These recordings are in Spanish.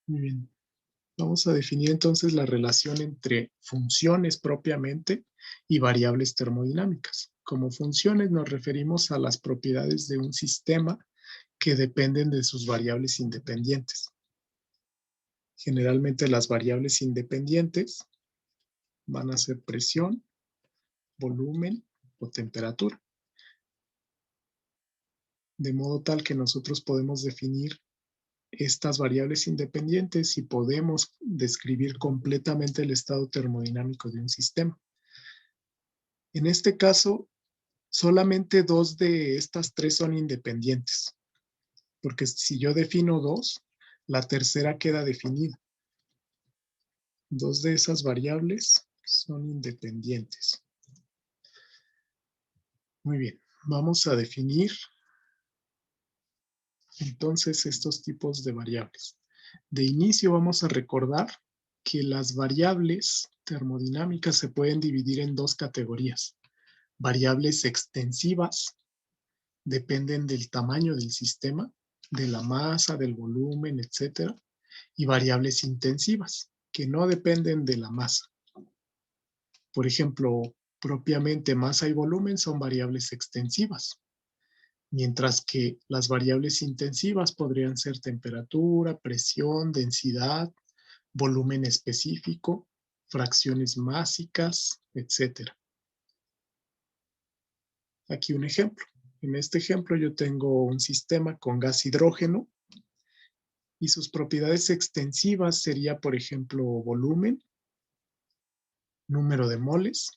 Muy bien. Vamos a definir entonces la relación entre funciones propiamente y variables termodinámicas. Como funciones nos referimos a las propiedades de un sistema que dependen de sus variables independientes. Generalmente las variables independientes van a ser presión, volumen o temperatura. De modo tal que nosotros podemos definir estas variables independientes y podemos describir completamente el estado termodinámico de un sistema. En este caso, solamente dos de estas tres son independientes, porque si yo defino dos, la tercera queda definida. Dos de esas variables son independientes. Muy bien, vamos a definir entonces estos tipos de variables. De inicio vamos a recordar que las variables termodinámicas se pueden dividir en dos categorías. Variables extensivas, dependen del tamaño del sistema, de la masa, del volumen, etcétera, y variables intensivas, que no dependen de la masa. Por ejemplo, propiamente masa y volumen son variables extensivas, mientras que las variables intensivas podrían ser temperatura, presión, densidad, volumen específico, fracciones másicas, etcétera. Aquí un ejemplo. En este ejemplo yo tengo un sistema con gas hidrógeno y sus propiedades extensivas sería, por ejemplo, volumen, número de moles,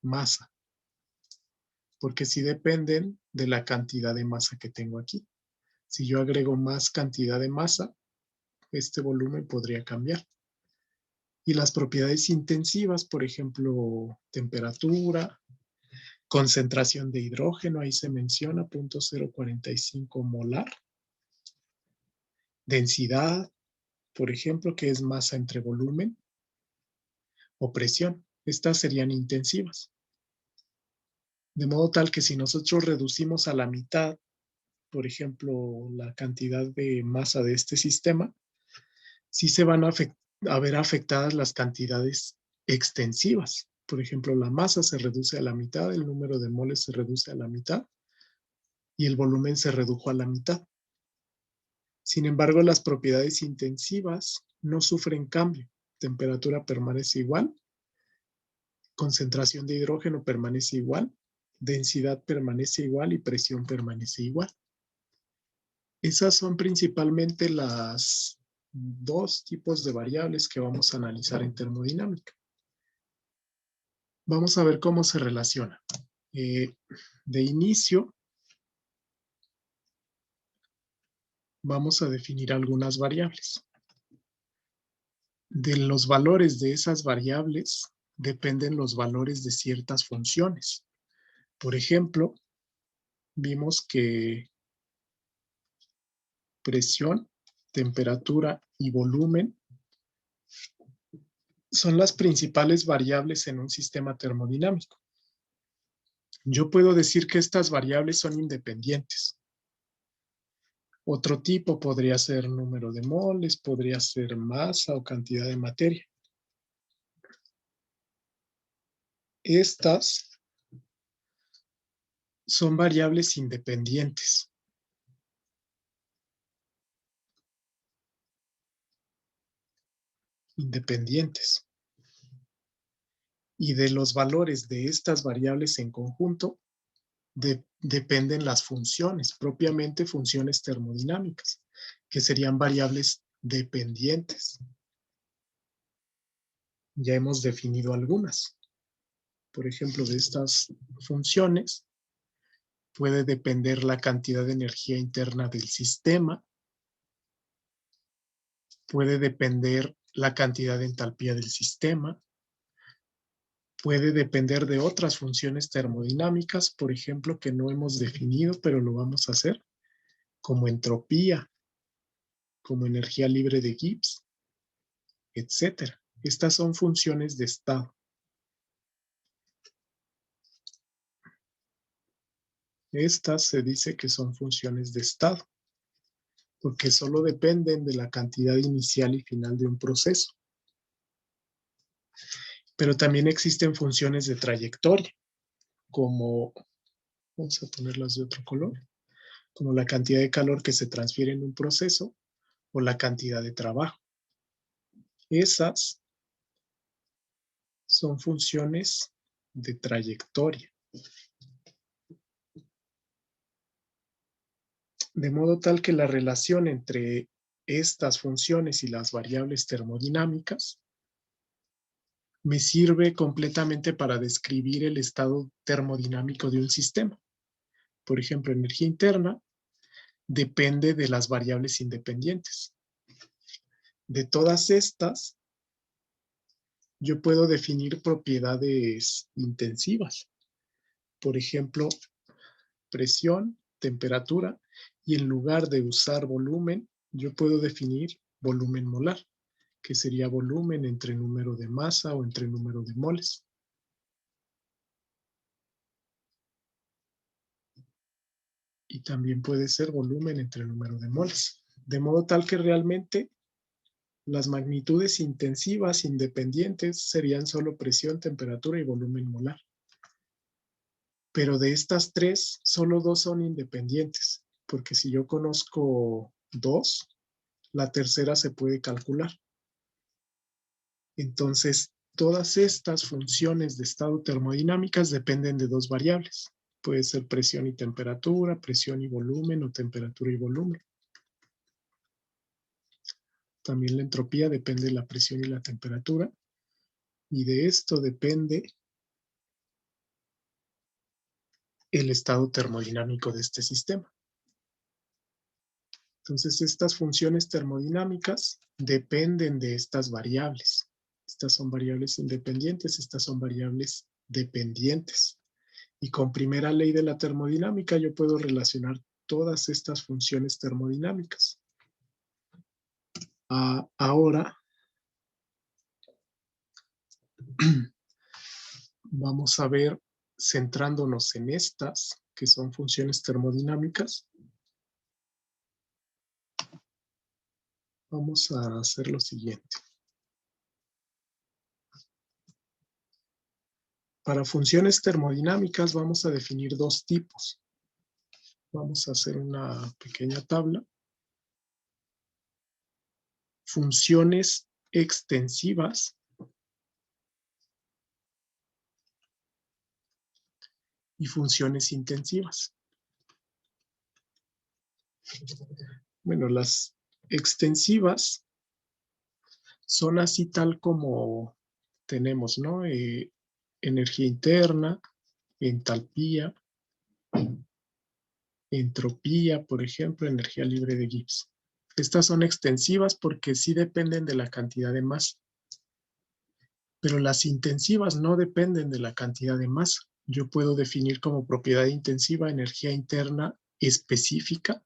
masa, porque sí dependen de la cantidad de masa que tengo aquí. Si yo agrego más cantidad de masa, este volumen podría cambiar. Y las propiedades intensivas, por ejemplo, temperatura, concentración de hidrógeno, ahí se menciona 0.045 molar. Densidad, por ejemplo, que es masa entre volumen, o presión. Estas serían intensivas. De modo tal que si nosotros reducimos a la mitad, por ejemplo, la cantidad de masa de este sistema, sí se van a ver afectadas las cantidades extensivas. Por ejemplo, la masa se reduce a la mitad, el número de moles se reduce a la mitad y el volumen se redujo a la mitad. Sin embargo, las propiedades intensivas no sufren cambio. Temperatura permanece igual, concentración de hidrógeno permanece igual, densidad permanece igual y presión permanece igual. Esas son principalmente las dos tipos de variables que vamos a analizar en termodinámica. Vamos a ver cómo se relaciona. De inicio, vamos a definir algunas variables. De los valores de esas variables dependen los valores de ciertas funciones. Por ejemplo, vimos que presión, temperatura y volumen son las principales variables en un sistema termodinámico. Yo puedo decir que estas variables son independientes. Otro tipo podría ser número de moles, podría ser masa o cantidad de materia. Estas son variables independientes. Y de los valores de estas variables en conjunto dependen las funciones, propiamente funciones termodinámicas, que serían variables dependientes. Ya hemos definido algunas. Por ejemplo, de estas funciones puede depender la cantidad de energía interna del sistema, puede depender la cantidad de entalpía del sistema, puede depender de otras funciones termodinámicas, por ejemplo, que no hemos definido, pero lo vamos a hacer, como entropía, como energía libre de Gibbs, etcétera. Estas son funciones de estado. Estas se dice que son funciones de estado. porque solo dependen de la cantidad inicial y final de un proceso. Pero también existen funciones de trayectoria, como, vamos a ponerlas de otro color, como la cantidad de calor que se transfiere en un proceso o la cantidad de trabajo. Esas son funciones de trayectoria. De modo tal que la relación entre estas funciones y las variables termodinámicas me sirve completamente para describir el estado termodinámico de un sistema. Por ejemplo, energía interna depende de las variables independientes. De todas estas, yo puedo definir propiedades intensivas. Por ejemplo, presión, temperatura, y en lugar de usar volumen, yo puedo definir volumen molar, que sería volumen entre número de masa o entre número de moles. Y también puede ser volumen entre número de moles. De modo tal que realmente las magnitudes intensivas independientes serían solo presión, temperatura y volumen molar. Pero de estas tres, solo dos son independientes, porque si yo conozco dos, la tercera se puede calcular. Entonces, todas estas funciones de estado termodinámicas dependen de dos variables. Puede ser presión y temperatura, presión y volumen o temperatura y volumen. También la entropía depende de la presión y la temperatura. Y de esto depende el estado termodinámico de este sistema. Entonces, estas funciones termodinámicas dependen de estas variables. Estas son variables independientes, estas son variables dependientes. Y con primera ley de la termodinámica yo puedo relacionar todas estas funciones termodinámicas. Ahora vamos a ver, centrándonos en estas, que son funciones termodinámicas, vamos a hacer lo siguiente. Para funciones termodinámicas vamos a definir dos tipos. Vamos a hacer una pequeña tabla. Funciones extensivas y funciones intensivas. Bueno, las extensivas son así tal como tenemos, ¿no? Energía interna, entalpía, entropía, por ejemplo, energía libre de Gibbs. Estas son extensivas porque sí dependen de la cantidad de masa. Pero las intensivas no dependen de la cantidad de masa. Yo puedo definir como propiedad intensiva energía interna específica,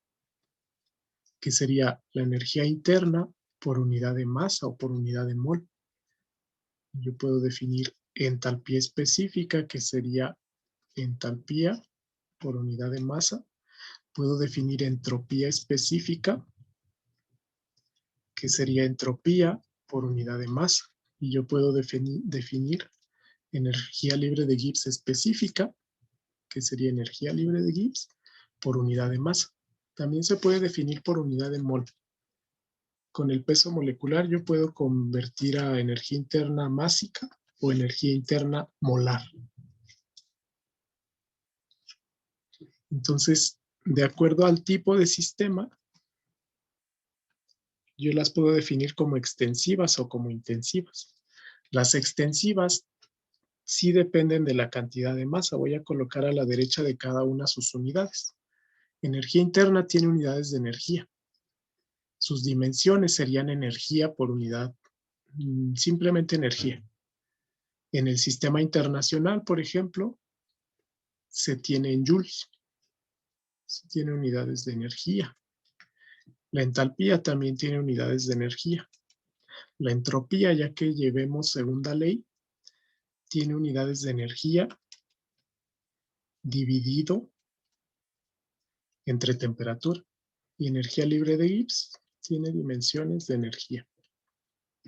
que sería la energía interna por unidad de masa o por unidad de mol. Yo puedo definir entalpía específica, que sería entalpía por unidad de masa. Puedo definir entropía específica, que sería entropía por unidad de masa. Y yo puedo definir energía libre de Gibbs específica, que sería energía libre de Gibbs por unidad de masa. También se puede definir por unidad de mol. Con el peso molecular yo puedo convertir a energía interna másica o energía interna molar. Entonces, de acuerdo al tipo de sistema, yo las puedo definir como extensivas o como intensivas. Las extensivas sí dependen de la cantidad de masa. Voy a colocar a la derecha de cada una sus unidades. Energía interna tiene unidades de energía. Sus dimensiones serían energía por unidad, simplemente energía. En el sistema internacional, por ejemplo, se tiene en joules. Se tiene unidades de energía. La entalpía también tiene unidades de energía. La entropía, ya que llevemos segunda ley, tiene unidades de energía dividido entre temperatura. Y energía libre de Gibbs tiene dimensiones de energía,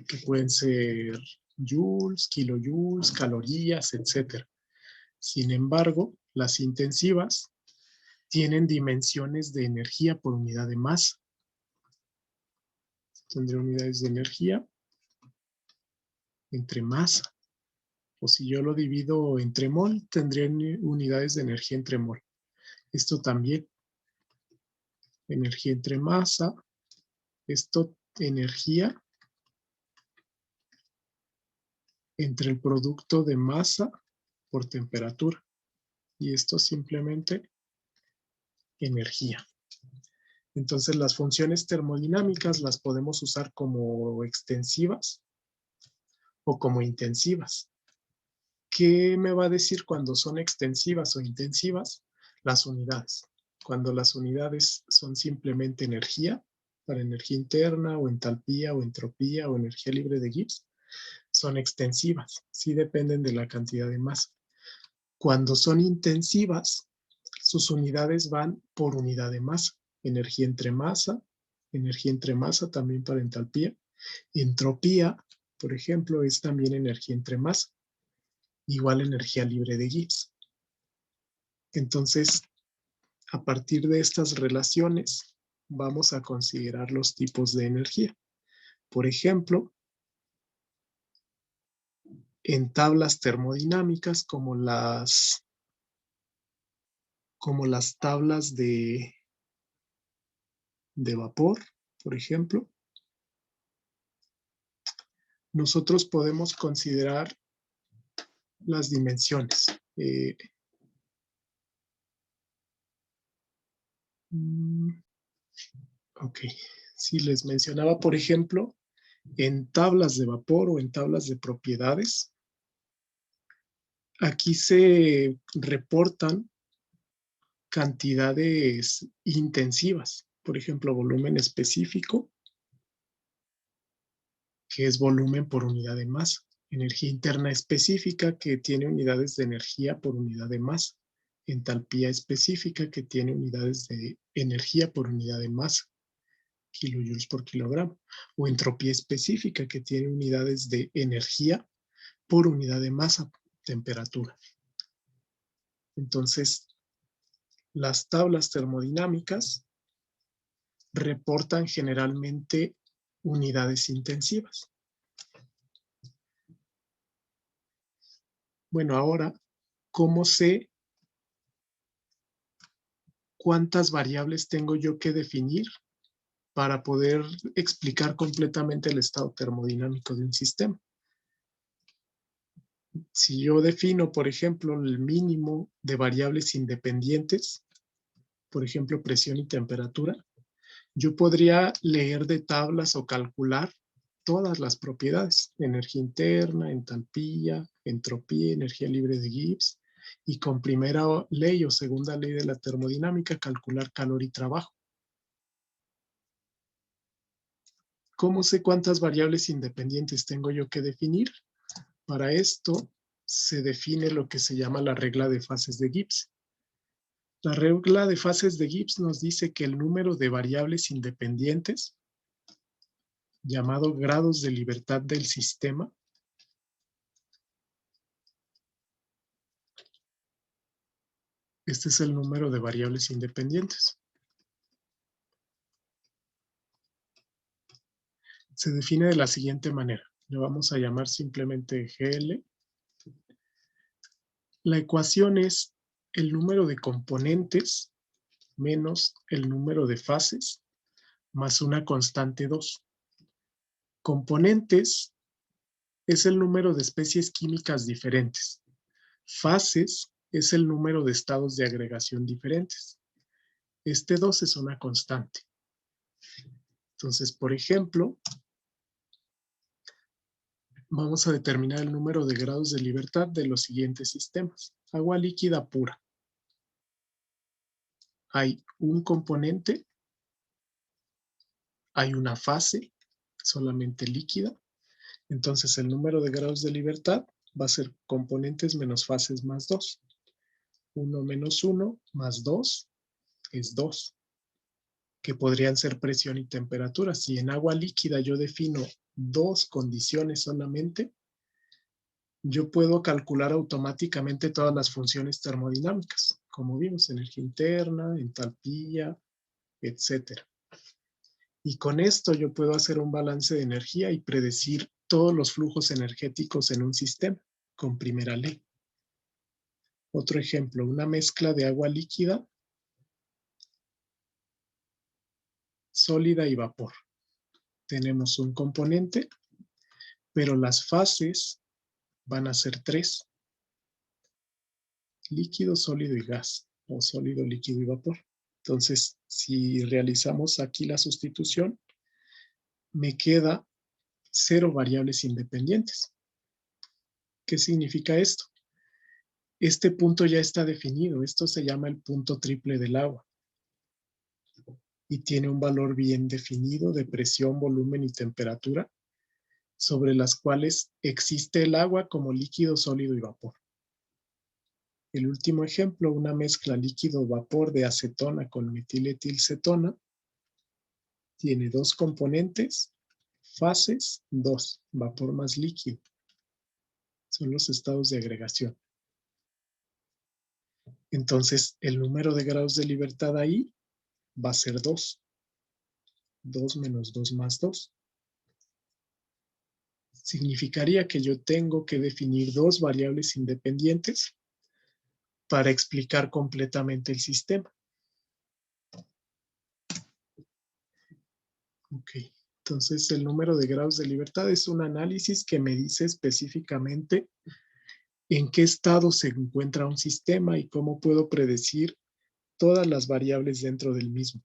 que pueden ser joules, kilojoules, calorías, etc. Sin embargo, las intensivas tienen dimensiones de energía por unidad de masa. Tendré unidades de energía entre masa. O si yo lo divido entre mol, tendría unidades de energía entre mol. Esto también. Energía entre masa. Esto, energía entre el producto de masa por temperatura. Y esto simplemente energía. Entonces las funciones termodinámicas las podemos usar como extensivas o como intensivas. ¿Qué me va a decir cuando son extensivas o intensivas? Las unidades. Cuando las unidades son simplemente energía, para energía interna o entalpía o entropía o energía libre de Gibbs, son extensivas, sí dependen de la cantidad de masa. Cuando son intensivas, sus unidades van por unidad de masa. Energía entre masa también para entalpía. Entropía, por ejemplo, es también energía entre masa, igual energía libre de Gibbs. Entonces, a partir de estas relaciones, vamos a considerar los tipos de energía. Por ejemplo, en tablas termodinámicas como las tablas de vapor, por ejemplo, nosotros podemos considerar las dimensiones. Ok, si les mencionaba, por ejemplo, en tablas de vapor o en tablas de propiedades, aquí se reportan cantidades intensivas, por ejemplo, volumen específico, que es volumen por unidad de masa, energía interna específica, que tiene unidades de energía por unidad de masa, entalpía específica, que tiene unidades de energía por unidad de masa, kilojoules por kilogramo, o entropía específica, que tiene unidades de energía por unidad de masa, temperatura. Entonces, las tablas termodinámicas reportan generalmente unidades intensivas. Bueno, ahora, ¿cómo sé cuántas variables tengo yo que definir para poder explicar completamente el estado termodinámico de un sistema? Si yo defino, por ejemplo, el mínimo de variables independientes, por ejemplo, presión y temperatura, yo podría leer de tablas o calcular todas las propiedades: energía interna, entalpía, entropía, energía libre de Gibbs, y con primera ley o segunda ley de la termodinámica calcular calor y trabajo. ¿Cómo sé cuántas variables independientes tengo yo que definir? Para esto se define lo que se llama la regla de fases de Gibbs. La regla de fases de Gibbs nos dice que el número de variables independientes, llamado grados de libertad del sistema, este es el número de variables independientes, se define de la siguiente manera. Le vamos a llamar simplemente GL. La ecuación es el número de componentes menos el número de fases más una constante 2. Componentes es el número de especies químicas diferentes. Fases es el número de estados de agregación diferentes. Este 2 es una constante. Entonces, por ejemplo, vamos a determinar el número de grados de libertad de los siguientes sistemas. Agua líquida pura. Hay un componente, hay una fase, solamente líquida. Entonces, el número de grados de libertad va a ser componentes menos fases más 2. 1 menos 1 más 2 es 2. que podrían ser presión y temperatura. Si en agua líquida yo defino dos condiciones solamente, yo puedo calcular automáticamente todas las funciones termodinámicas, como vimos, energía interna, entalpía, etcétera. Y con esto yo puedo hacer un balance de energía y predecir todos los flujos energéticos en un sistema con primera ley. Otro ejemplo, una mezcla de agua líquida, sólida y vapor. Tenemos un componente, pero las fases van a ser 3. Líquido, sólido y gas, o sólido, líquido y vapor. Entonces, si realizamos aquí la sustitución, me queda 0 variables independientes. ¿Qué significa esto? Este punto ya está definido. Esto se llama el punto triple del agua. Y tiene un valor bien definido de presión, volumen y temperatura, sobre las cuales existe el agua como líquido, sólido y vapor. El último ejemplo, una mezcla líquido-vapor de acetona con metiletilcetona, tiene 2 componentes, fases 2, vapor más líquido. Son los estados de agregación. Entonces, el número de grados de libertad ahí va a ser 2. 2 menos 2 más 2. Significaría que yo tengo que definir 2 variables independientes para explicar completamente el sistema. Ok, entonces el número de grados de libertad es un análisis que me dice específicamente en qué estado se encuentra un sistema y cómo puedo predecir todas las variables dentro del mismo.